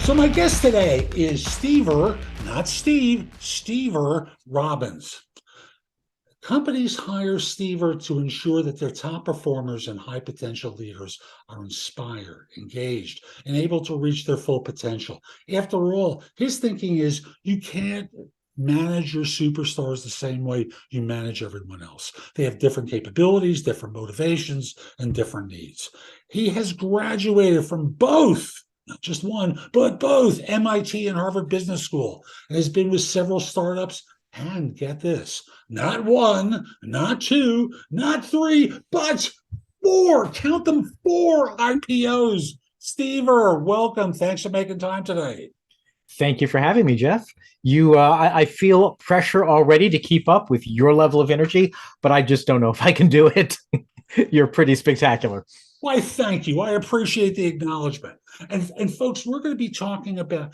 So my guest today is Stever, not Steve, Stever Robbins. Companies hire Stever to ensure that their top performers and high potential leaders are inspired, engaged, and able to reach their full potential. After all, his thinking is you can't manage your superstars the same way you manage everyone else. They have different capabilities, different motivations, and different needs. He has graduated from both, not just one, but both MIT and Harvard Business School, and has been with several startups. And get this, not one, not two, not three, but four. Count them, four IPOs. Stever, welcome. Thanks for making time today. Thank you for having me, Jeff. I feel pressure already to keep up with your level of energy, but I just don't know if I can do it. You're pretty spectacular. Why, thank you. I appreciate the acknowledgement. And folks, we're going to be talking about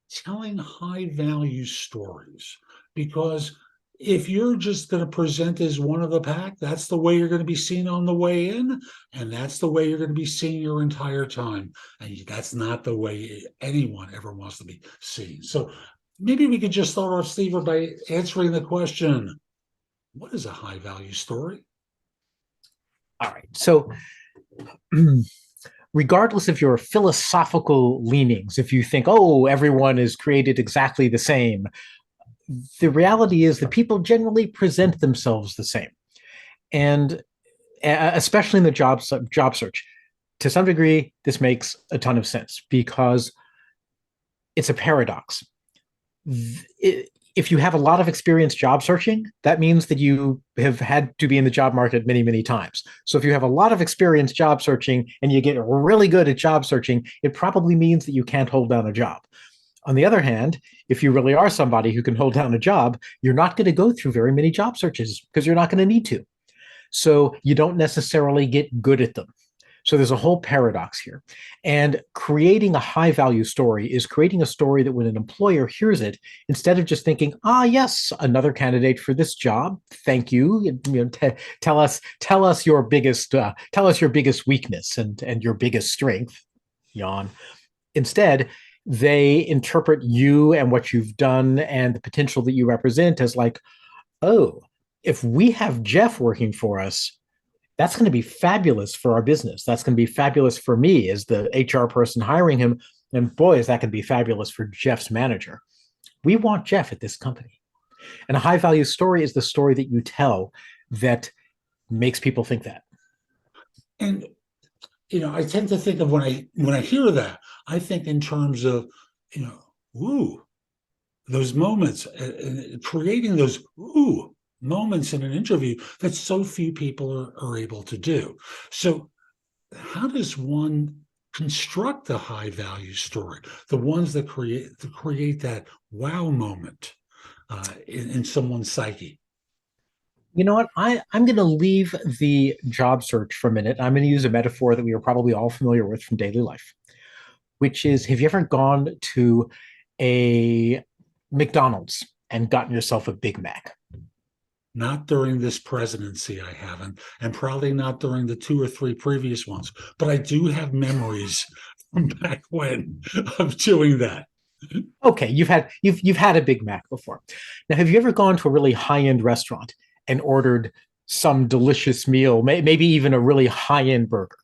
telling high value stories, because if you're just going to present as one of the pack, that's the way you're going to be seen on the way in, and that's the way you're going to be seen your entire time. And that's not the way anyone ever wants to be seen. So maybe we could just start off, Steve, by answering the question, what is a high value story? All right. So regardless of your philosophical leanings, if you think, oh, everyone is created exactly the same, the reality is that people generally present themselves the same. And especially in the job search, to some degree, this makes a ton of sense because it's a paradox. If you have a lot of experience job searching, that means that you have had to be in the job market many, many times. So if you have a lot of experience job searching and you get really good at job searching, it probably means that you can't hold down a job. On the other hand, if you really are somebody who can hold down a job, you're not going to go through very many job searches because you're not going to need to. So you don't necessarily get good at them. So there's a whole paradox here. And creating a high value story is creating a story that when an employer hears it, instead of just thinking, ah, yes, another candidate for this job, thank you, tell us your biggest weakness and your biggest strength, yawn. Instead, they interpret you and what you've done and the potential that you represent as like, oh, if we have Jeff working for us, that's going to be fabulous for our business. That's going to be fabulous for me as the HR person hiring him. And boy, is that going to be fabulous for Jeff's manager. We want Jeff at this company. And a high value story is the story that you tell that makes people think that. And I tend to think of when I hear that, I think in terms of, ooh, those moments, creating those ooh moments in an interview that so few people are able to do. So how does one construct a high value story? The ones that create that wow moment in someone's psyche. You know what? I'm going to leave the job search for a minute. I'm going to use a metaphor that we are probably all familiar with from daily life, which is, have you ever gone to a McDonald's and gotten yourself a Big Mac? Not during this presidency, I haven't, and probably not during the two or three previous ones. But I do have memories from back when of doing that. Okay, you've had a Big Mac before. Now, have you ever gone to a really high-end restaurant and ordered some delicious meal, maybe even a really high-end burger?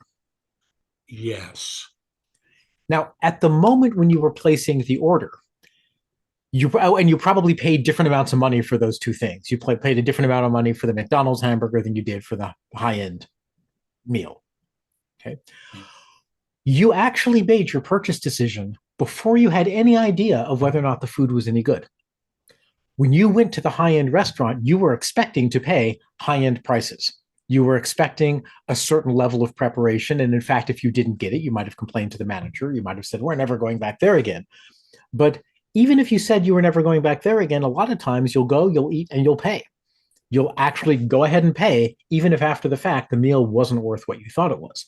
Yes. Now, at the moment when you were placing the order, you probably paid different amounts of money for those two things. You paid a different amount of money for the McDonald's hamburger than you did for the high-end meal. Okay. You actually made your purchase decision before you had any idea of whether or not the food was any good. When you went to the high-end restaurant, you were expecting to pay high-end prices. You were expecting a certain level of preparation. And in fact, if you didn't get it, you might have complained to the manager. You might have said, we're never going back there again. But even if you said you were never going back there again, a lot of times you'll go, you'll eat, and you'll pay. You'll actually go ahead and pay, even if after the fact, the meal wasn't worth what you thought it was.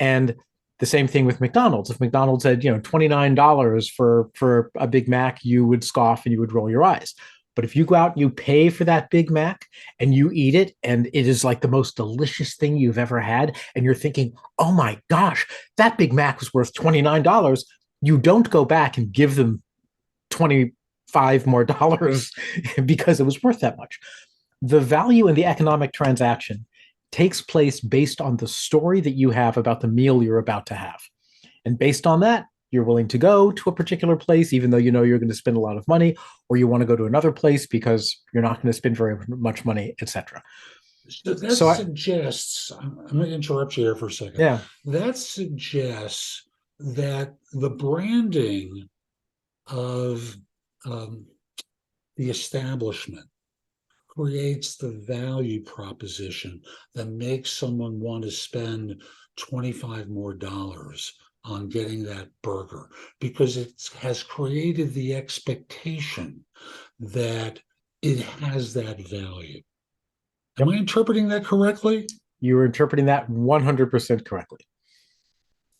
And the same thing with McDonald's. If McDonald's said, $29 for a Big Mac, you would scoff and you would roll your eyes. But if you go out and you pay for that Big Mac and you eat it, and it is like the most delicious thing you've ever had, and you're thinking, oh my gosh, that Big Mac was worth $29, You don't go back and give them 25 more dollars because it was worth that much. The value in the economic transaction takes place based on the story that you have about the meal you're about to have. And based on that, you're willing to go to a particular place, even though you know you're going to spend a lot of money, or you want to go to another place because you're not going to spend very much money, etc. So that So suggests, I'm going to interrupt you here for a second. yeah, That suggests that the branding of the establishment creates the value proposition that makes someone want to spend 25 more dollars on getting that burger because it has created the expectation that it has that value. Am yep, I interpreting that correctly? you're interpreting that 100% correctly.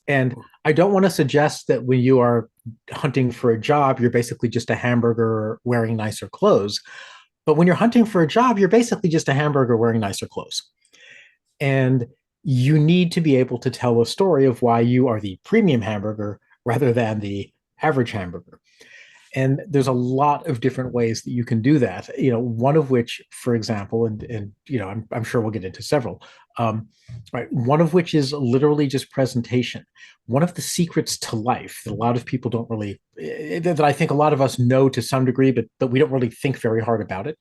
And I don't want to suggest that when you are hunting for a job, you're basically just a hamburger wearing nicer clothes. But when you're hunting for a job, you're basically just a hamburger wearing nicer clothes. And you need to be able to tell a story of why you are the premium hamburger rather than the average hamburger. And there's a lot of different ways that you can do that. One of which, for example, and I'm sure we'll get into several. Right, one of which is literally just presentation. One of the secrets to life that a lot of people don't really, that I think a lot of us know to some degree, but we don't really think very hard about it,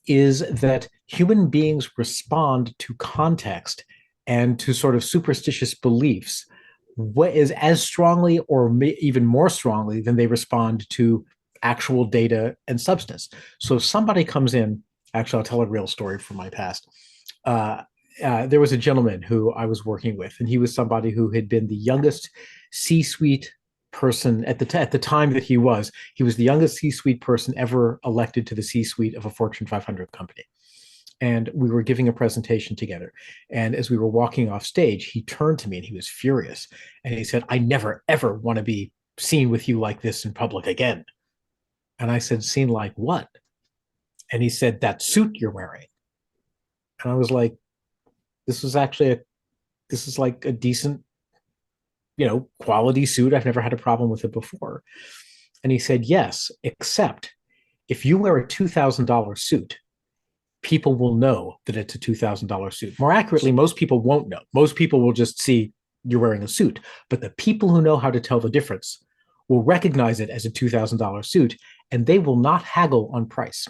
is that human beings respond to context and to sort of superstitious beliefs what is as strongly or even more strongly than they respond to actual data and substance. So if somebody comes in, actually, I'll tell a real story from my past. Uh, there was a gentleman who I was working with, and he was somebody who had been the youngest C-suite person at the time that he was the youngest C-suite person ever elected to the C-suite of a Fortune 500 company. And we were giving a presentation together. And as we were walking off stage, he turned to me and he was furious. And he said, "I never, ever want to be seen with you like this in public again." And I said, "Seen like what?" And he said, "That suit you're wearing." And I was like, this was actually this is like a decent, quality suit. I've never had a problem with it before. And he said, "Yes, except if you wear a $2,000 suit, people will know that it's a $2,000 suit. More accurately, most people won't know. Most people will just see you're wearing a suit. But the people who know how to tell the difference will recognize it as a $2,000 suit, and they will not haggle on price.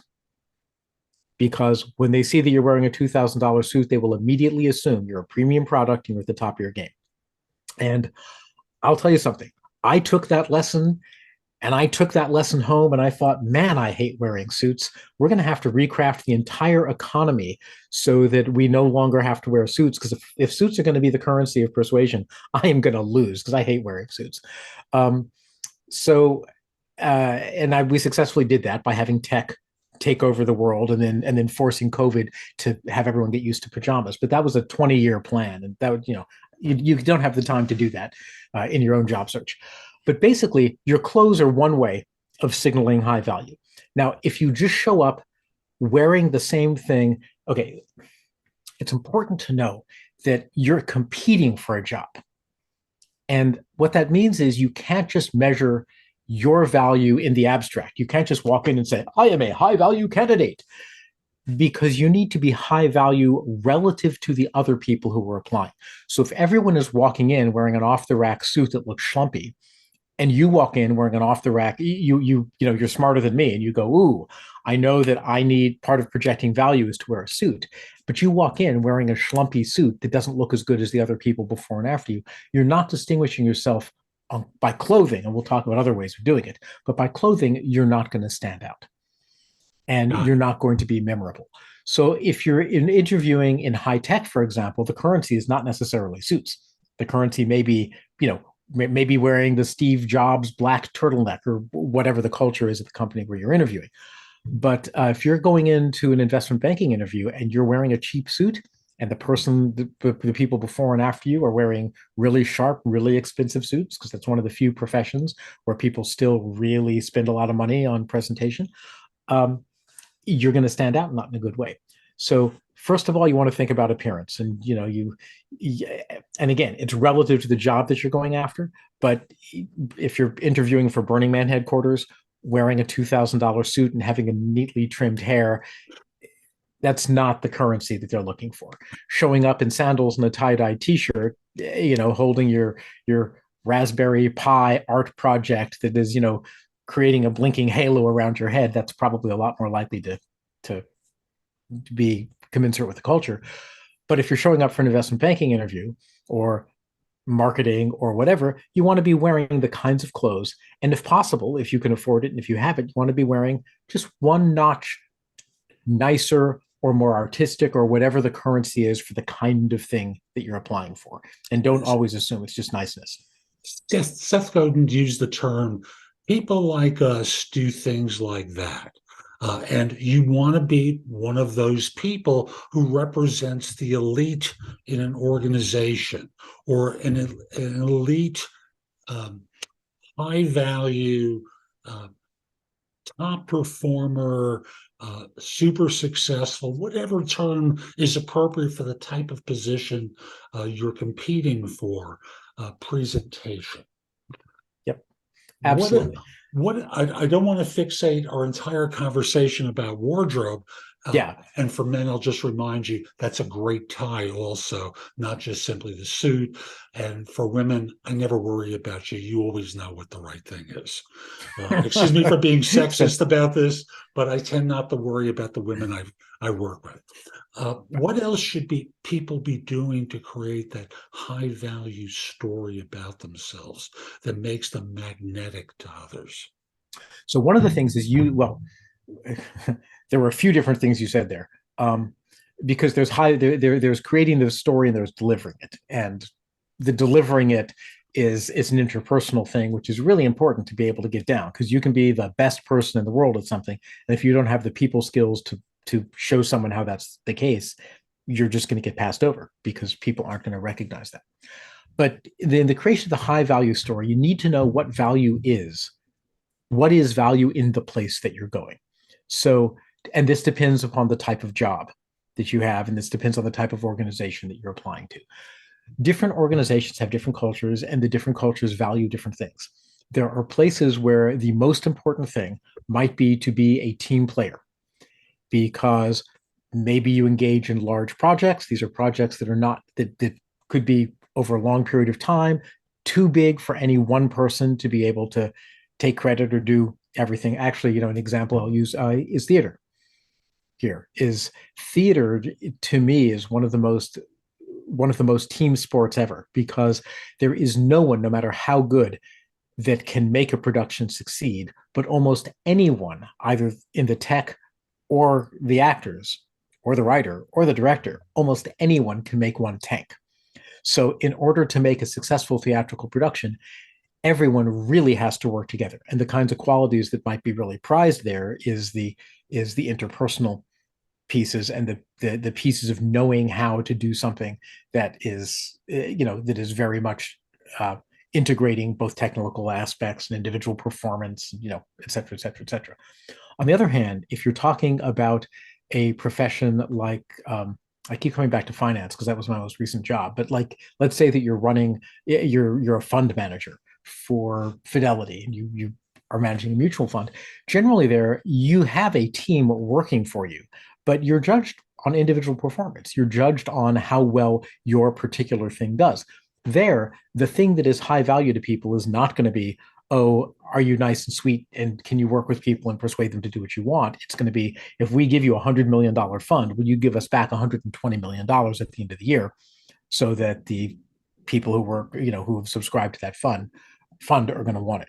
Because when they see that you're wearing a $2,000 suit, they will immediately assume you're a premium product and you're at the top of your game." And I'll tell you something. I took that lesson And I took that lesson home and I thought, man, I hate wearing suits. We're going to have to recraft the entire economy so that we no longer have to wear suits. Because if suits are going to be the currency of persuasion, I am going to lose because I hate wearing suits. Um, so, we successfully did that by having tech take over the world and then forcing COVID to have everyone get used to pajamas. But that was a 20-year plan, and that would you don't have the time to do that in your own job search. But basically, your clothes are one way of signaling high value. Now, if you just show up wearing the same thing, okay, it's important to know that you're competing for a job. And what that means is you can't just measure your value in the abstract. You can't just walk in and say, "I am a high value candidate," because you need to be high value relative to the other people who are applying. So if everyone is walking in wearing an off the rack suit that looks schlumpy, and you walk in wearing an off the rack, you're smarter than me, and you go, "Ooh, I know that I need part of projecting value is to wear a suit." But you walk in wearing a schlumpy suit that doesn't look as good as the other people before and after you. You're not distinguishing yourself by clothing, and we'll talk about other ways of doing it. But by clothing, you're not going to stand out, and Got you're not going to be memorable. So if you're interviewing in high tech, for example, the currency is not necessarily suits. The currency may be, maybe wearing the Steve Jobs black turtleneck or whatever the culture is at the company where you're interviewing. But if you're going into an investment banking interview and you're wearing a cheap suit, and the people before and after you are wearing really sharp, really expensive suits, because that's one of the few professions where people still really spend a lot of money on presentation, um, you're going to stand out not in a good way. So first of all, you want to think about appearance, and and again, it's relative to the job that you're going after. But if you're interviewing for Burning Man headquarters, wearing a $2,000 suit and having a neatly trimmed hair, that's not the currency that they're looking for. Showing up in sandals and a tie-dye t-shirt, holding your Raspberry Pi art project that is, creating a blinking halo around your head, that's probably a lot more likely to be commensurate with the culture. But if you're showing up for an investment banking interview or marketing or whatever, you want to be wearing the kinds of clothes. And if possible, if you can afford it and if you have it, you want to be wearing just one notch nicer or more artistic or whatever the currency is for the kind of thing that you're applying for. And don't always assume it's just niceness. Seth Godin used the term, people like us do things like that. And you want to be one of those people who represents the elite in an organization, or an elite, high value, top performer, super successful, whatever term is appropriate for the type of position you're competing for, presentation. Yep, absolutely. I don't want to fixate our entire conversation about wardrobe. Yeah. And for men, I'll just remind you that's a great tie, also, not just simply the suit. And for women, I never worry about you. You always know what the right thing is. Excuse me for being sexist about this, but I tend not to worry about the women I work with. What else should people be doing to create that high value story about themselves that makes them magnetic to others? So one of the things is there were a few different things you said there, because there's creating the story and there's delivering it, and the delivering it is an interpersonal thing, which is really important to be able to get down, because you can be the best person in the world at something, and if you don't have the people skills to show someone how that's the case, you're just going to get passed over because people aren't going to recognize that. But in the creation of the high value story, you need to know what value is. What is value in the place that you're going? So, and this depends upon the type of job that you have, and this depends on the type of organization that you're applying to. Different organizations have different cultures, and the different cultures value different things. There are places where the most important thing might be to be a team player, because maybe you engage in large projects. These are projects that are not that could be over a long period of time, too big for any one person to be able to take credit or do everything. Actually, an example I'll use is theater. Here is theater, to me, is one of the most team sports ever, because there is no one, no matter how good, that can make a production succeed. But almost anyone, either in the tech or the actors or the writer or the director, almost anyone can make one tank. So in order to make a successful theatrical production, everyone really has to work together. And the kinds of qualities that might be really prized there is the interpersonal pieces, and the pieces of knowing how to do something that is very much integrating both technical aspects and individual performance, et cetera, et cetera, et cetera. On the other hand, if you're talking about a profession like, I keep coming back to finance because that was my most recent job, but like, let's say that you're a fund manager for Fidelity, and you are managing a mutual fund. Generally, there you have a team working for you, but you're judged on individual performance. You're judged on how well your particular thing does. There, the thing that is high value to people is not going to be, oh, are you nice and sweet, and can you work with people and persuade them to do what you want? It's going to be, if we give you $100 million fund, will you give us back $120 million at the end of the year, so that the people who work, who have subscribed to that fund are going to want it.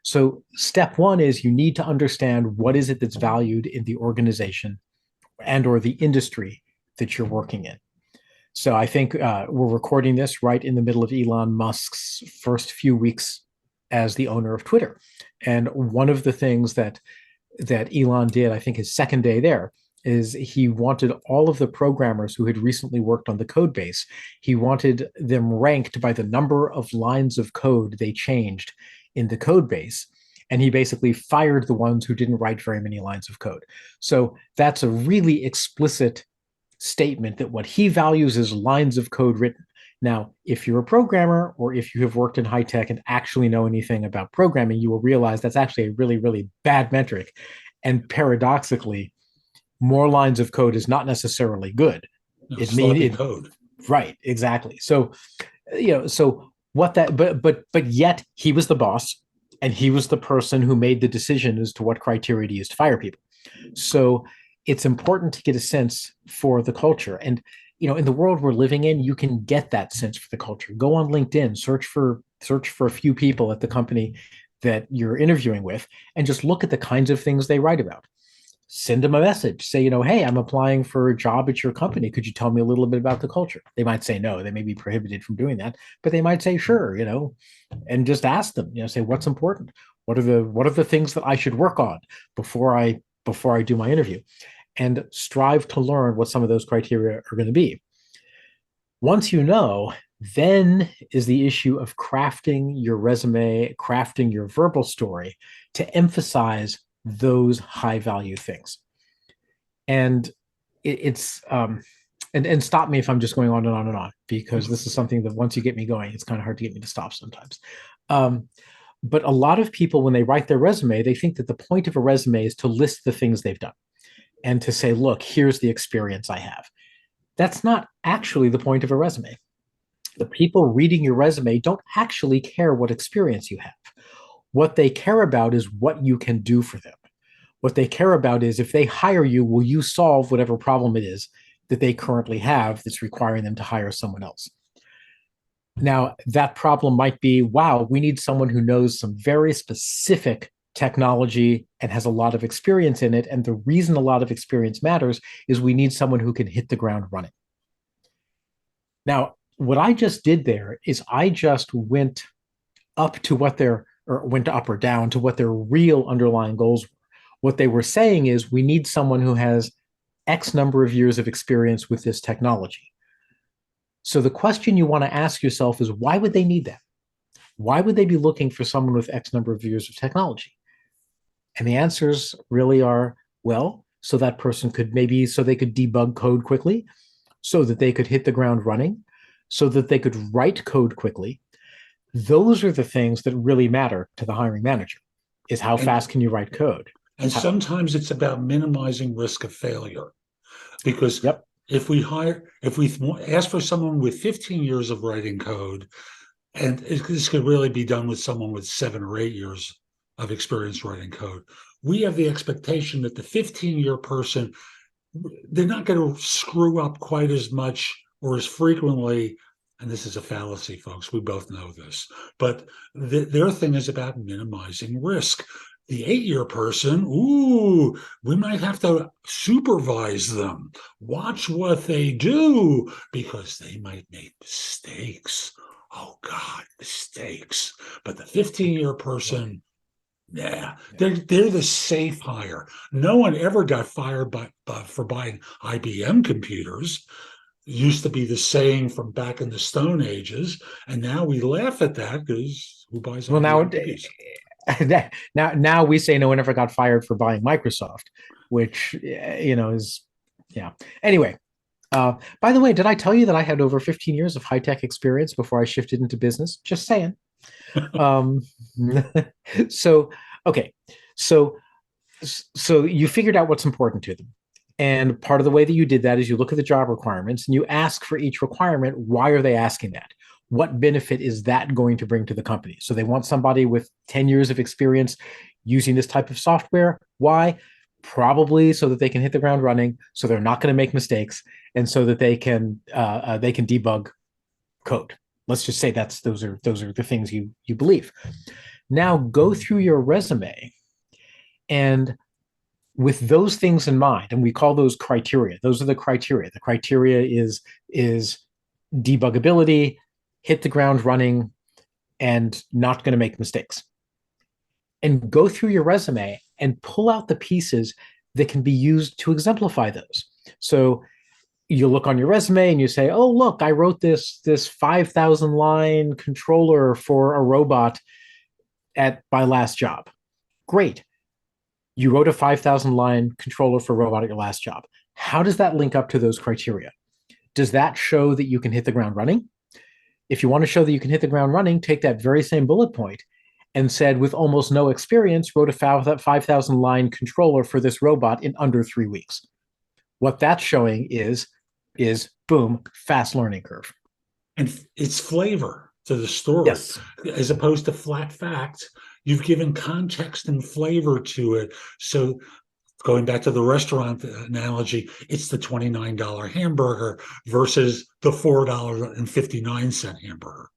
So step one is you need to understand what is it that's valued in the organization and or the industry that you're working in. So I think we're recording this right in the middle of Elon Musk's first few weeks as the owner of Twitter. And one of the things that Elon did, I think his second day there, is he wanted all of the programmers who had recently worked on the code base, he wanted them ranked by the number of lines of code they changed in the code base. And he basically fired the ones who didn't write very many lines of code. So that's a really explicit statement that what he values is lines of code written. Now, if you're a programmer or if you have worked in high tech and actually know anything about programming, you will realize that's actually a really, really bad metric. And paradoxically, more lines of code is not necessarily good. No, It means sloppy it, code. right, exactly. So, so what that, but yet he was the boss and he was the person who made the decision as to what criteria to use to fire people. So it's important to get a sense for the culture. And in the world we're living in, you can get that sense for the culture. Go on LinkedIn, search for a few people at the company that you're interviewing with, and just look at the kinds of things they write about. Send them a message. Say, hey, I'm applying for a job at your company. Could you tell me a little bit about the culture? They might say no. They may be prohibited from doing that, but they might say sure, and just ask them, say what's important. What are the things that I should work on before I do my interview, and strive to learn what some of those criteria are going to be. Once you know, then is the issue of crafting your resume, crafting your verbal story to emphasize those high value things. And it's and stop me if I'm just going on and on and on, because this is something that once you get me going, it's kind of hard to get me to stop sometimes. But a lot of people, when they write their resume, they think that the point of a resume is to list the things they've done and to say, look, here's the experience I have. That's not actually the point of a resume. The people reading your resume don't actually care what experience you have. What they care about is what you can do for them. What they care about is, if they hire you, will you solve whatever problem it is that they currently have that's requiring them to hire someone else? Now, that problem might be, wow, we need someone who knows some very specific technology and has a lot of experience in it. And the reason a lot of experience matters is we need someone who can hit the ground running. Now, what I just did there is I just went up to what their, or went up or down to what their real underlying goals were. What they were saying is, we need someone who has X number of years of experience with this technology. So the question you want to ask yourself is, why would they need that? Why would they be looking for someone with X number of years of technology? And the answers really are, well, so that person could so they could debug code quickly, so that they could hit the ground running, so that they could write code quickly. Those are the things that really matter to the hiring manager, is how fast can you write code? And sometimes it's about minimizing risk of failure. Because yep. if we ask for someone with 15 years of writing code, and this could really be done with someone with 7 or 8 years of experience writing code, we have the expectation that the 15-year person, they're not going to screw up quite as much or as frequently. And this is a fallacy, folks. We both know this. But their thing is about minimizing risk. The 8-year person, we might have to supervise them, watch what they do, because they might make mistakes. Oh, God, mistakes. But the 15-year person, they're the safe hire. No one ever got fired for buying IBM computers. It used to be the saying from back in the Stone Ages, and now we laugh at that because who buys IBM computers? Now we say no one ever got fired for buying Microsoft, which is Anyway, by the way, did I tell you that I had over 15 years of high tech experience before I shifted into business? Just saying. So okay, so you figured out what's important to them. And part of the way that you did that is you look at the job requirements and you ask for each requirement, why are they asking that? What benefit is that going to bring to the company? So they want somebody with 10 years of experience using this type of software. Why? Probably so that they can hit the ground running, so they're not going to make mistakes, and so that they can debug code. Let's just say those are the things you believe. Now go through your resume, and with those things in mind, and we call those criteria. Those are the criteria. The criteria is debugability, hit the ground running, and not going to make mistakes. And go through your resume and pull out the pieces that can be used to exemplify those. So you look on your resume and you say, oh, look, I wrote this 5,000 line controller for a robot at my last job. Great. You wrote a 5,000 line controller for a robot at your last job. How does that link up to those criteria? Does that show that you can hit the ground running? If you want to show that you can hit the ground running, take that very same bullet point and said, with almost no experience, wrote a 5,000 line controller for this robot in under 3 weeks. What that's showing is boom, fast learning curve. And it's flavor to the story. Yes. As opposed to flat facts, you've given context and flavor to it. So going back to the restaurant analogy, it's the $29 hamburger versus the $4.59 hamburger.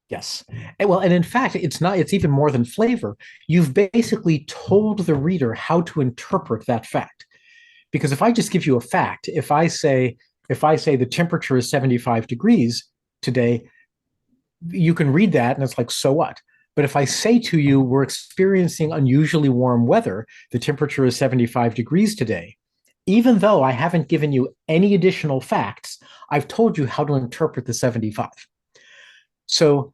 Yes. And in fact, it's even more than flavor. You've basically told the reader how to interpret that fact. Because if I just give you a fact, if I say the temperature is 75 degrees today, you can read that and it's like, so what? But if I say to you, we're experiencing unusually warm weather, the temperature is 75 degrees today, even though I haven't given you any additional facts, I've told you how to interpret the 75. So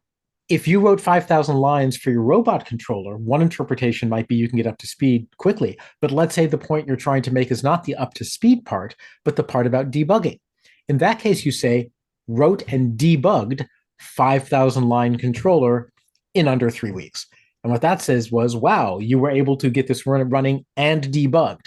if you wrote 5,000 lines for your robot controller, one interpretation might be you can get up to speed quickly. But let's say the point you're trying to make is not the up to speed part, but the part about debugging. In that case, you say, wrote and debugged 5,000 line controller in under 3 weeks. And what that says was, wow, you were able to get this running and debugged.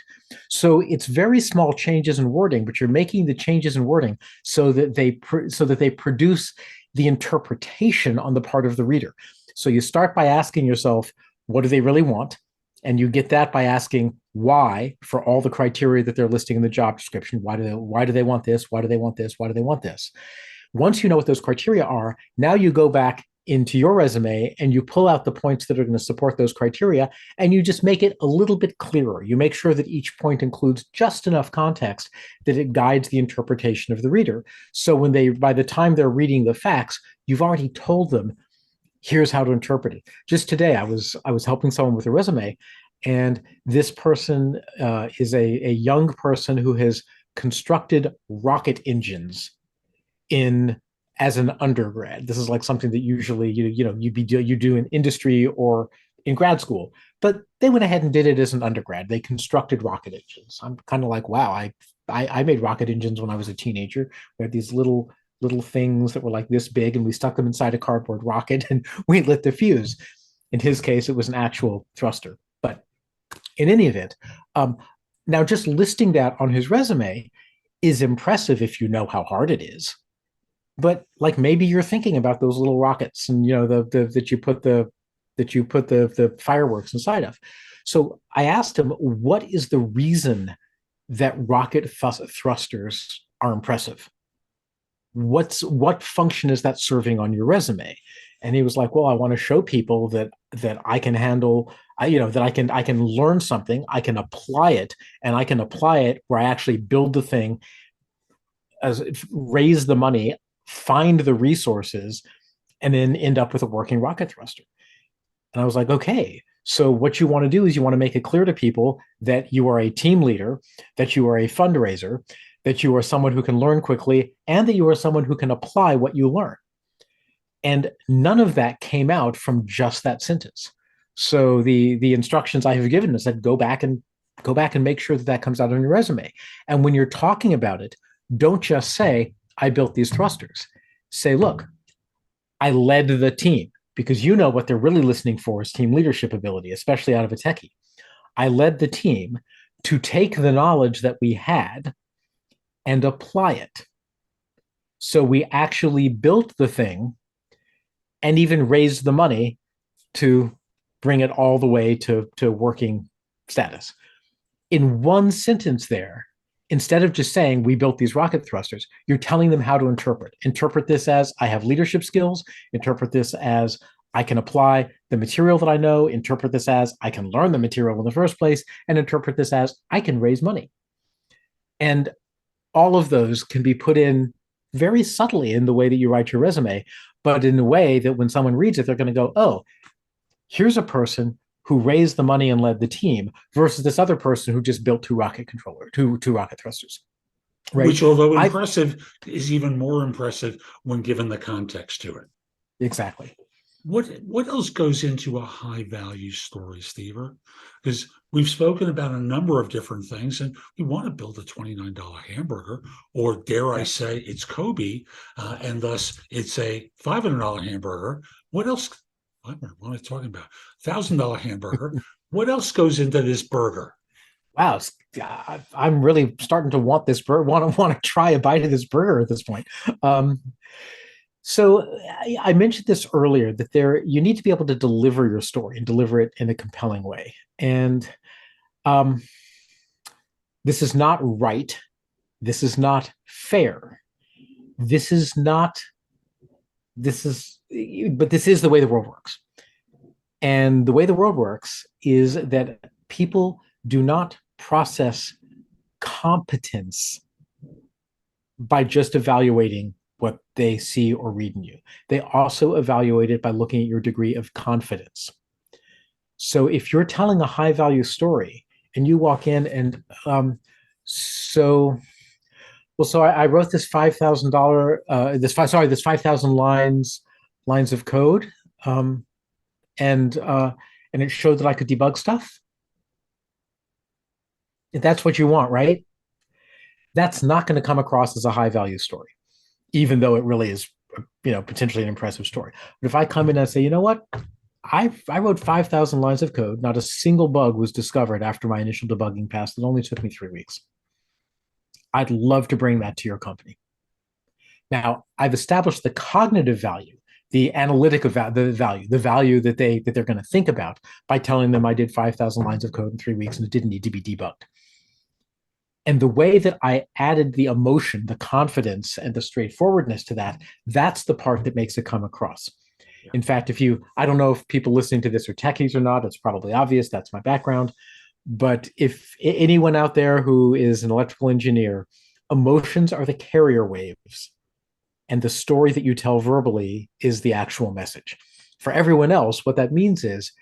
So it's very small changes in wording, but you're making the changes in wording so that they produce the interpretation on the part of the reader. So you start by asking yourself, what do they really want? And you get that by asking why for all the criteria that they're listing in the job description. Why do they want this? Why do they want this? Why do they want this? Once you know what those criteria are, now you go back into your resume and you pull out the points that are going to support those criteria, and you just make it a little bit clearer. You make sure that each point includes just enough context that it guides the interpretation of the reader. So by the time they're reading the facts, you've already told them, here's how to interpret it. Just today, I was helping someone with a resume, and this person is a young person who has constructed rocket engines as an undergrad. This is like something that usually you do in industry or in grad school, but they went ahead and did it as an undergrad. They constructed rocket engines. I'm kind of like, wow, I made rocket engines when I was a teenager. We had these little things that were like this big, and we stuck them inside a cardboard rocket and we lit the fuse. In his case, it was an actual thruster. But in any event, now just listing that on his resume is impressive if you know how hard it is. But like maybe you're thinking about those little rockets and that you put the fireworks inside of. So I asked him, what is the reason that rocket thrusters are impressive? What function is that serving on your resume? And he was like, well, I want to show people that I can handle, that I can learn something, I can apply it, and I can apply it where I actually build the thing, raise the money, find the resources, and then end up with a working rocket thruster. And I was like, okay, so what you want to do is you want to make it clear to people that you are a team leader, that you are a fundraiser, that you are someone who can learn quickly, and that you are someone who can apply what you learn. And none of that came out from just that sentence. So the instructions I have given is that go back and make sure that comes out on your resume. And when you're talking about it, don't just say, I built these thrusters. Say, look, I led the team, because you know what they're really listening for is team leadership ability, especially out of a techie. I led the team to take the knowledge that we had and apply it. So we actually built the thing and even raised the money to bring it all the way to working status. In one sentence there, instead of just saying we built these rocket thrusters, you're telling them how to interpret this as I have leadership skills, interpret this as I can apply the material that I know, interpret this as I can learn the material in the first place, and interpret this as I can raise money. And all of those can be put in very subtly in the way that you write your resume, but in a way that when someone reads it, they're going to go, oh, here's a person who raised the money and led the team versus this other person who just built two rocket thrusters. Right? Which, although impressive, is even more impressive when given the context to it. Exactly. What else goes into a high value story, Steve? Because We've spoken about a number of different things, and we want to build a $29 hamburger, or dare I Yeah. say, it's Kobe, and thus it's a $500 hamburger. What else? What am I talking about? $1,000 hamburger. What else goes into this burger? Wow, I'm really starting to want this burger. Want to try a bite of this burger at this point. Um, so I mentioned this earlier that you need to be able to deliver your story and deliver it in a compelling way. And um, this is not right. This is not fair. This is not. This is. But this is the way the world works. And the way the world works is that people do not process competence by just evaluating what they see or read in you. They also evaluate it by looking at your degree of confidence. So if you're telling a high value story and you walk in and so I wrote this $5,000 this 5,000 lines of code, um, and it showed that I could debug stuff. If that's what you want, right? That's not going to come across as a high value story, even though it really is, potentially an impressive story. But if I come in and say, you know what, I wrote 5,000 lines of code, not a single bug was discovered after my initial debugging pass. It only took me 3 weeks. I'd love to bring that to your company. Now, I've established the cognitive value, the analytic the value that they're going to think about by telling them I did 5,000 lines of code in 3 weeks and it didn't need to be debugged. And the way that I added the emotion, the confidence, and the straightforwardness to that, that's the part that makes it come across. In fact, I don't know if people listening to this are techies or not, it's probably obvious, that's my background. But if anyone out there who is an electrical engineer, emotions are the carrier waves, and the story that you tell verbally is the actual message. For everyone else, what that means is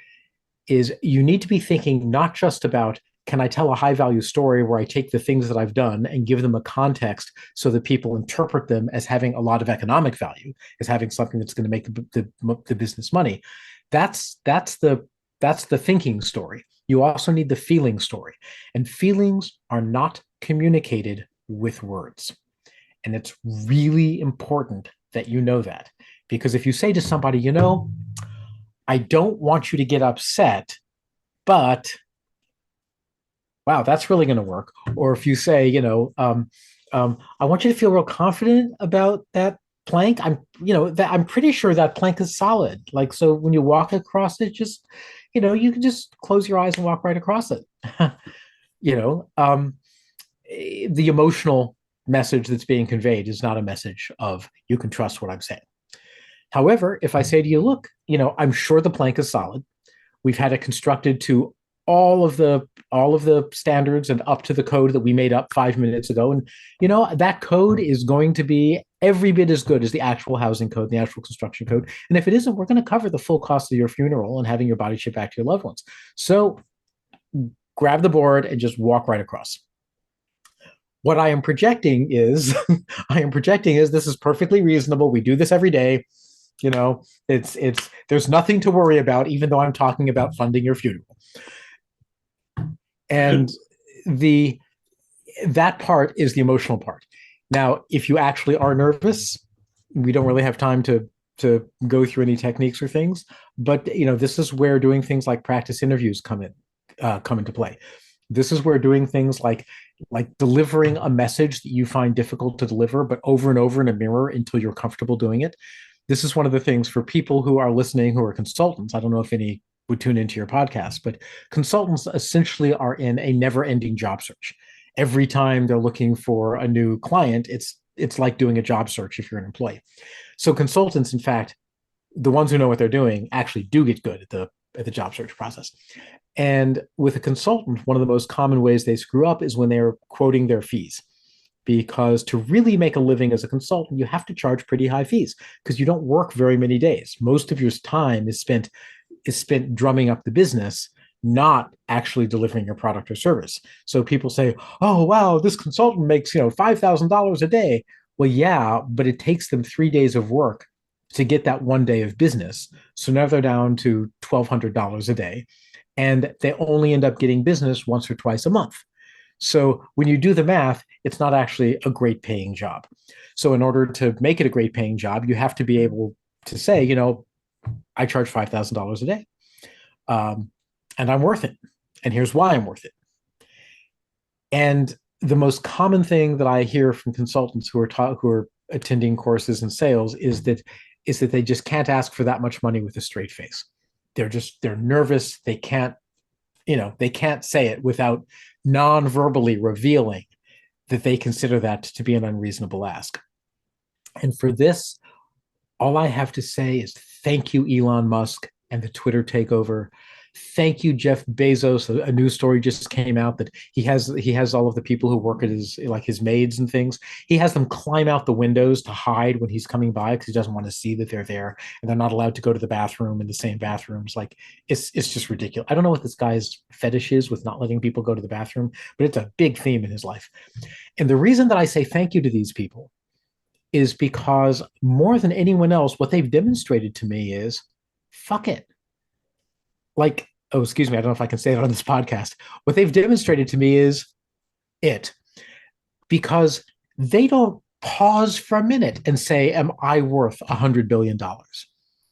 you need to be thinking not just about, can I tell a high value story where I take the things that I've done and give them a context so that people interpret them as having a lot of economic value, as having something that's going to make the business money. That's the thinking story. You also need the feeling story, and feelings are not communicated with words. And it's really important that you know that, because if you say to somebody, I don't want you to get upset, but wow, that's really going to work. Or if you say, I want you to feel real confident about that plank. I'm pretty sure that plank is solid. Like, so when you walk across it, just, you can just close your eyes and walk right across it. you know, um, the emotional message that's being conveyed is not a message of you can trust what I'm saying. However, if I say to you, look, I'm sure the plank is solid. We've had it constructed to all of the standards and up to the code that we made up 5 minutes ago. And that code is going to be every bit as good as the actual housing code, the actual construction code. And if it isn't, we're going to cover the full cost of your funeral and having your body shipped back to your loved ones. So grab the board and just walk right across. What I am projecting is this is perfectly reasonable. We do this every day. It's there's nothing to worry about, even though I'm talking about funding your funeral. And that part is the emotional part. Now, if you actually are nervous, we don't really have time to go through any techniques or things, but this is where doing things like practice interviews come into play. This is where doing things like delivering a message that you find difficult to deliver, but over and over in a mirror until you're comfortable doing it. This is one of the things for people who are listening, who are consultants. I don't know if any would tune into your podcast, but consultants essentially are in a never-ending job search. Every time they're looking for a new client, it's like doing a job search if you're an employee. So consultants, in fact, the ones who know what they're doing, actually do get good at the job search process. And with a consultant, one of the most common ways they screw up is when they're quoting their fees. Because to really make a living as a consultant, you have to charge pretty high fees because you don't work very many days. Most of your time is spent drumming up the business, not actually delivering your product or service. So people say, "Oh, wow, this consultant makes $5,000 a day." Well, yeah, but it takes them 3 days of work to get that one day of business. So now they're down to $1,200 a day, and they only end up getting business once or twice a month. So when you do the math, it's not actually a great paying job. So in order to make it a great paying job, you have to be able to say, I charge $5,000 a day, um, and I'm worth it. And here's why I'm worth it. And the most common thing that I hear from consultants who are attending courses in sales is that they just can't ask for that much money with a straight face. They're nervous. They can't say it without non-verbally revealing that they consider that to be an unreasonable ask. And for this, all I have to say is thank you, Elon Musk and the Twitter takeover. Thank you, Jeff Bezos. A news story just came out that he has all of the people who work at his maids and things. He has them climb out the windows to hide when he's coming by because he doesn't want to see that they're there, and they're not allowed to go to the bathroom in the same bathrooms. Like it's just ridiculous. I don't know what this guy's fetish is with not letting people go to the bathroom, but it's a big theme in his life. And the reason that I say thank you to these people is because more than anyone else, what they've demonstrated to me is fuck it. Like, oh, excuse me, I don't know if I can say that on this podcast. What they've demonstrated to me is it, because they don't pause for a minute and say, am I worth $100 billion?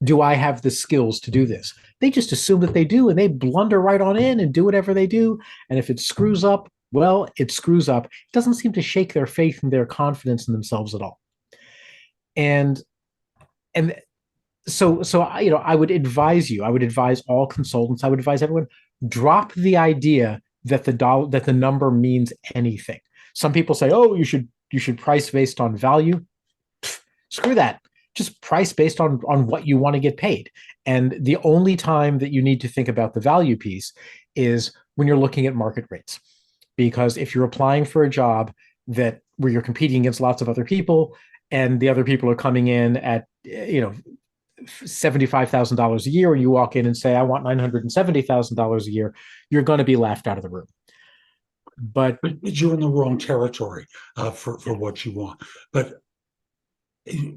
Do I have the skills to do this? They just assume that they do, and they blunder right on in and do whatever they do. And if it screws up, well, it screws up. It doesn't seem to shake their faith and their confidence in themselves at all. And and so I would advise all consultants, I would advise everyone, drop the idea that the number means anything. Some people say, oh, you should price based on value. Pfft, screw that. Just price based on what you want to get paid. And the only time that you need to think about the value piece is when you're looking at market rates. Because if you're applying for a job where you're competing against lots of other people, and the other people are coming in at $75,000 a year, and you walk in and say, I want $970,000 a year, you're going to be laughed out of the room. But you're in the wrong territory for what you want. But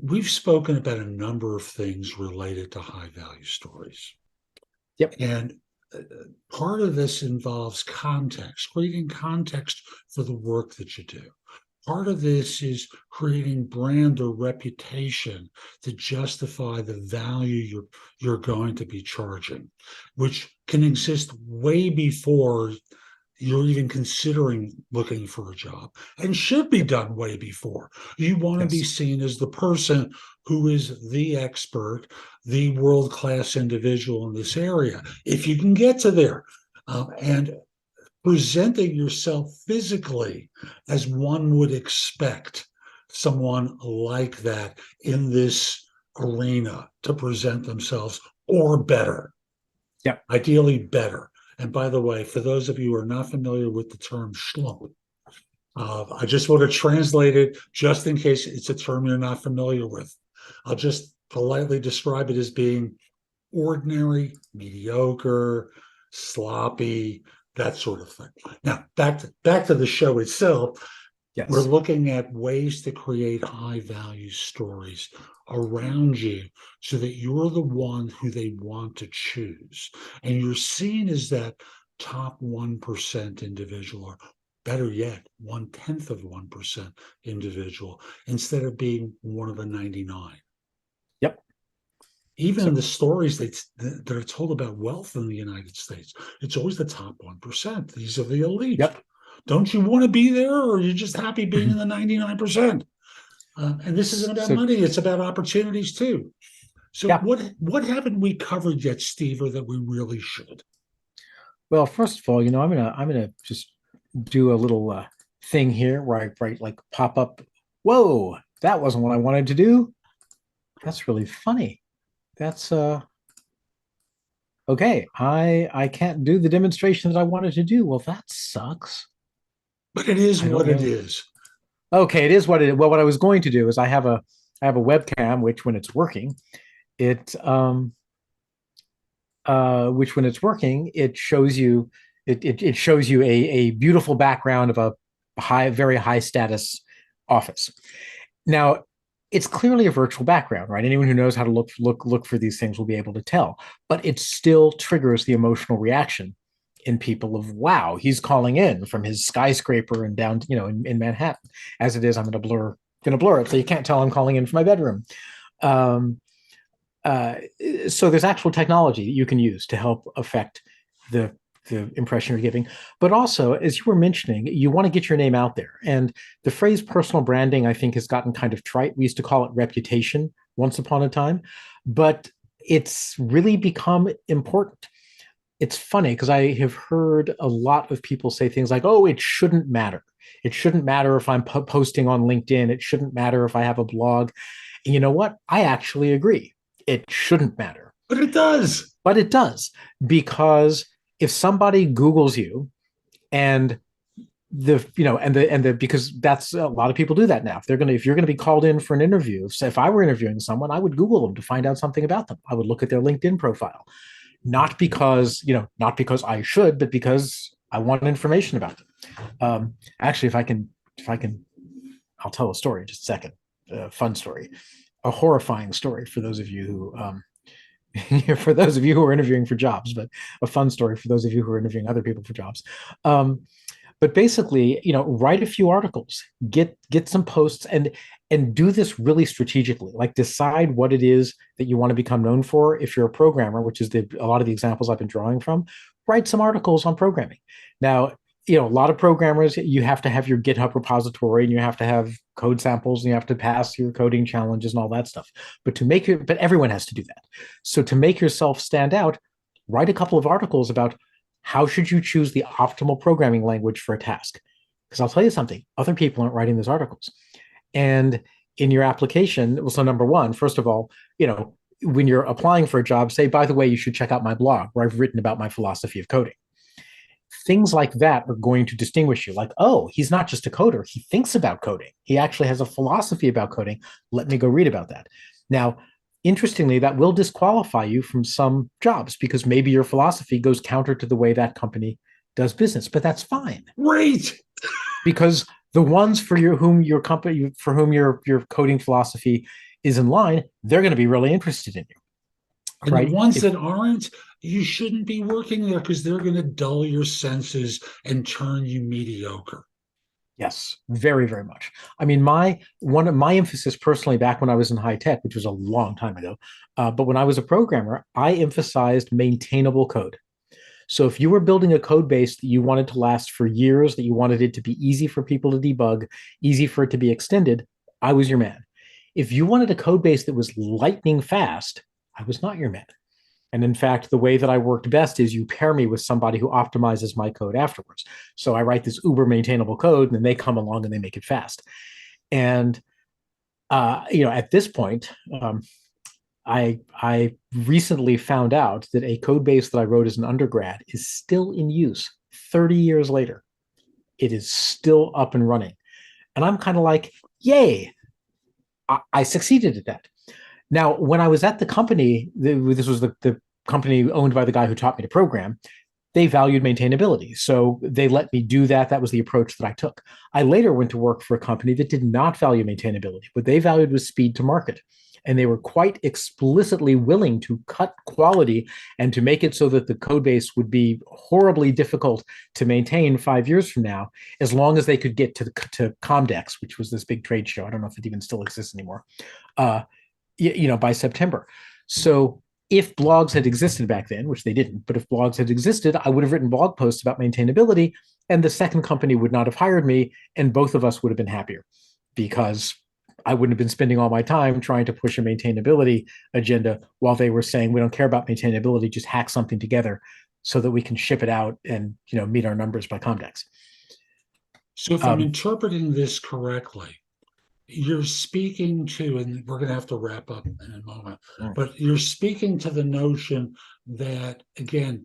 we've spoken about a number of things related to high value stories. Yep. And part of this involves context, creating context for the work that you do. Part of this is creating brand or reputation to justify the value you're going to be charging, which can exist way before you're even considering looking for a job, and should be done way before. You want to be seen as the person who is the expert, the world-class individual in this area, if you can get to there. And presenting yourself physically as one would expect someone like that in this arena to present themselves, or better. Yeah. Ideally better. And by the way, for those of you who are not familiar with the term schlub, I just want to translate it just in case it's a term you're not familiar with. I'll just politely describe it as being ordinary, mediocre, sloppy, that sort of thing. Now, back to the show itself. Yes. We're looking at ways to create high-value stories around you so that you're the one who they want to choose. And you're seen as that top 1% individual, or better yet, 0.1% individual, instead of being one of the 99. Yep. Even in the stories that are told about wealth in the United States, it's always the top 1%. These are the elite. Yep. Don't you want to be there, or are you just happy being in the 99%? And this isn't about money; it's about opportunities too. So, what haven't we covered yet, Steve, or that we really should? Well, first of all, I'm gonna just do a little thing here where I write like pop up. Whoa, that wasn't what I wanted to do. That's really funny. That's okay. I can't do the demonstration that I wanted to do. Well, that sucks. But it is what it is. Okay, it is what it is. Well, what I was going to do is I have a webcam, which when it's working, it shows you it shows you a beautiful background of a very high status office. Now, it's clearly a virtual background, right? Anyone who knows how to look for these things will be able to tell, but it still triggers the emotional reaction in people of, wow, he's calling in from his skyscraper and down, in Manhattan. As it is, I'm going to blur it so you can't tell I'm calling in from my bedroom. Um, so there's actual technology that you can use to help affect the impression you're giving. But also, as you were mentioning, you want to get your name out there. And the phrase personal branding, I think, has gotten kind of trite. We used to call it reputation once upon a time, but it's really become important. It's funny because I have heard a lot of people say things like, oh, it shouldn't matter. It shouldn't matter if I'm posting on LinkedIn. It shouldn't matter if I have a blog. And you know what? I actually agree. It shouldn't matter. But it does. But it does, because if somebody Googles you and because that's a lot of people do that now. If you're gonna be called in for an interview, so if I were interviewing someone, I would Google them to find out something about them. I would look at their LinkedIn profile, not because I should, but because I want information about them. Actually, if I can, I'll tell a story in just a second. A fun story, a horrifying story for those of you for those of you who are interviewing for jobs, but a fun story for those of you who are interviewing other people for jobs. But basically, write a few articles, get some posts, and do this really strategically. Like, decide what it is that you want to become known for. If you're a programmer, which is a lot of the examples I've been drawing from, write some articles on programming. Now, a lot of programmers, you have to have your GitHub repository, and you have to have code samples, and you have to pass your coding challenges and all that stuff. But everyone has to do that. So to make yourself stand out, write a couple of articles about how should you choose the optimal programming language for a task. Because I'll tell you something, other people aren't writing those articles. And in your application, well, so number one, first of all, when you're applying for a job, say, by the way, you should check out my blog where I've written about my philosophy of coding. Things like that are going to distinguish you. Like, oh, he's not just a coder. He thinks about coding. He actually has a philosophy about coding. Let me go read about that. Now, interestingly, that will disqualify you from some jobs because maybe your philosophy goes counter to the way that company does business, but that's fine. Great. Because the ones for whom your coding philosophy is in line, they're going to be really interested in you. And right? The ones that aren't, you shouldn't be working there because they're going to dull your senses and turn you mediocre. Yes, very, very much. I mean, one of my emphasis personally back when I was in high tech, which was a long time ago, but when I was a programmer, I emphasized maintainable code. So if you were building a code base that you wanted to last for years, that you wanted it to be easy for people to debug, easy for it to be extended, I was your man. If you wanted a code base that was lightning fast, I was not your man. And in fact, the way that I worked best is you pair me with somebody who optimizes my code afterwards. So I write this uber maintainable code, and then they come along and they make it fast. And at this point, I recently found out that a code base that I wrote as an undergrad is still in use 30 years later. It is still up and running. And I'm kind of like, yay, I succeeded at that. Now, when I was at the company, this was the company owned by the guy who taught me to program, they valued maintainability. So they let me do that. That was the approach that I took. I later went to work for a company that did not value maintainability. What they valued was speed to market. And they were quite explicitly willing to cut quality and to make it so that the code base would be horribly difficult to maintain 5 years from now, as long as they could get to Comdex, which was this big trade show. I don't know if it even still exists anymore. By September. So if blogs had existed back then, which they didn't, but if blogs had existed, I would have written blog posts about maintainability, and the second company would not have hired me, and both of us would have been happier because I wouldn't have been spending all my time trying to push a maintainability agenda while they were saying, we don't care about maintainability, just hack something together so that we can ship it out and meet our numbers by Comdex. So if I'm interpreting this correctly, you're speaking to, and we're going to have to wrap up in a moment, but you're speaking to the notion that, again,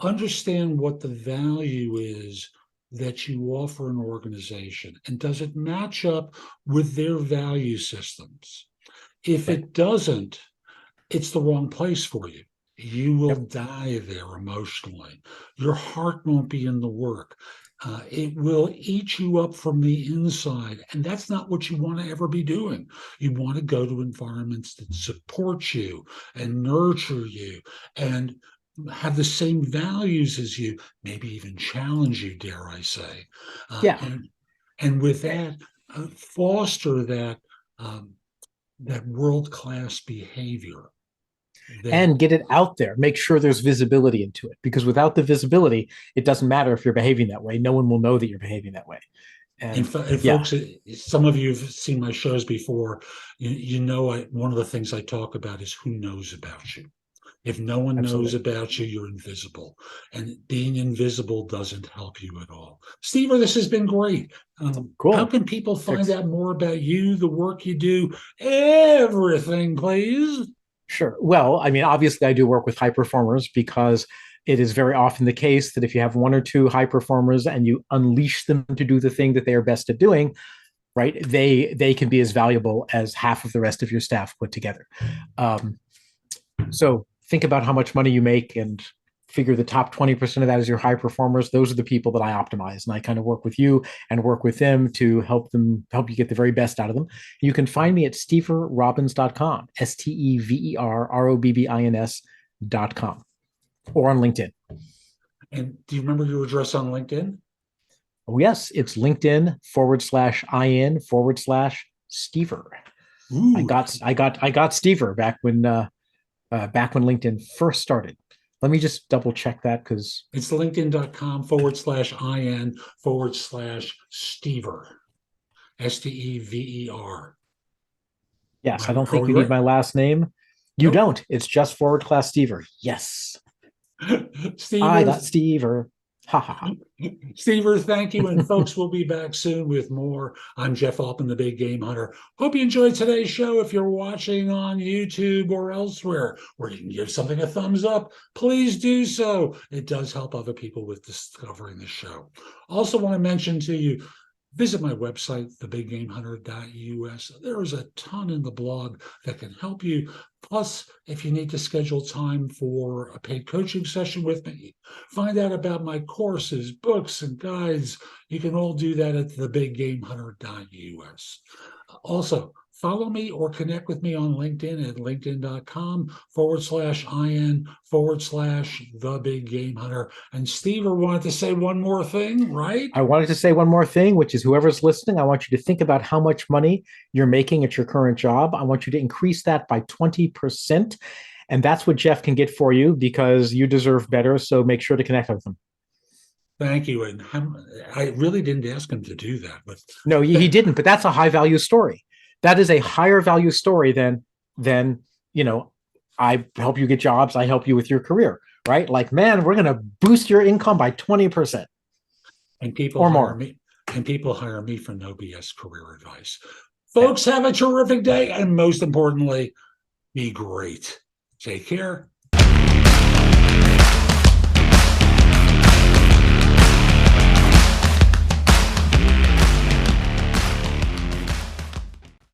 understand what the value is that you offer an organization, and does it match up with their value systems? If it doesn't, it's the wrong place for you. You will die there emotionally. Your heart won't be in the work. It will eat you up from the inside. And that's not what you want to ever be doing. You want to go to environments that support you and nurture you and have the same values as you, maybe even challenge you, dare I say. Uh, Yeah. and and with that, foster um, that world-class behavior. That And get it out there. Make sure there's visibility into it, because without the visibility, it doesn't matter if you're behaving that way. No one will know that you're behaving that way. And and yeah, folks, some of you have seen my shows before. You know, one of the things I talk about is who knows about you. If no one knows absolutely. about you, you're invisible. And being invisible doesn't help you at all. Steve, this has been great. How Cool. can people find Thanks. out more about you, the work you do, everything, please? Sure. Well, I mean, obviously, I do work with high performers because it is very often the case that if you have one or two high performers and you unleash them to do the thing that they are best at doing, right, they can be as valuable as half of the rest of your staff put together. Um, so think about how much money you make and figure the top 20% of that is your high performers. Those are the people that I optimize. And I kind of work with you and work with them to help you get the very best out of them. You can find me at steverrobbins.com, STEVERROBBINS.com, or on LinkedIn. And do you remember your address on LinkedIn? Oh, yes, it's LinkedIn/IN/Stever. Ooh, I got Stever back when LinkedIn first started. Let me just double check that because it's linkedin.com/IN/Stever, STEVER. yes, I don't Are think we you need right? my last name. You Nope. don't. It's just /Stever. Yes, I Stever, got Stever. Ha ha ha. Stever, thank you. And folks, we'll be back soon with more. I'm Jeff Altman, the Big Game Hunter. Hope you enjoyed today's show. If you're watching on YouTube or elsewhere where you can give something a thumbs up, please do so. It does help other people with discovering the show. Also want to mention to you, visit my website, thebiggamehunter.us. There is a ton in the blog that can help you. Plus, if you need to schedule time for a paid coaching session with me, find out about my courses, books, and guides. You can all do that at thebiggamehunter.us. Also, follow me or connect with me on LinkedIn at linkedin.com/IN/the Big Game Hunter. And Steve wanted to say one more thing, right? I wanted to say one more thing, which is whoever's listening, I want you to think about how much money you're making at your current job. I want you to increase that by 20%. And that's what Jeff can get for you because you deserve better. So make sure to connect with him. Thank you. And I really didn't ask him to do that, but No, he didn't, but that's a high value story. That is a higher value story than you know, I help you get jobs, I help you with your career, right? Like, man, we're gonna boost your income by 20% and people or hire more. me for no BS career advice. Yeah. Folks, have a terrific day. And most importantly, be great. Take care.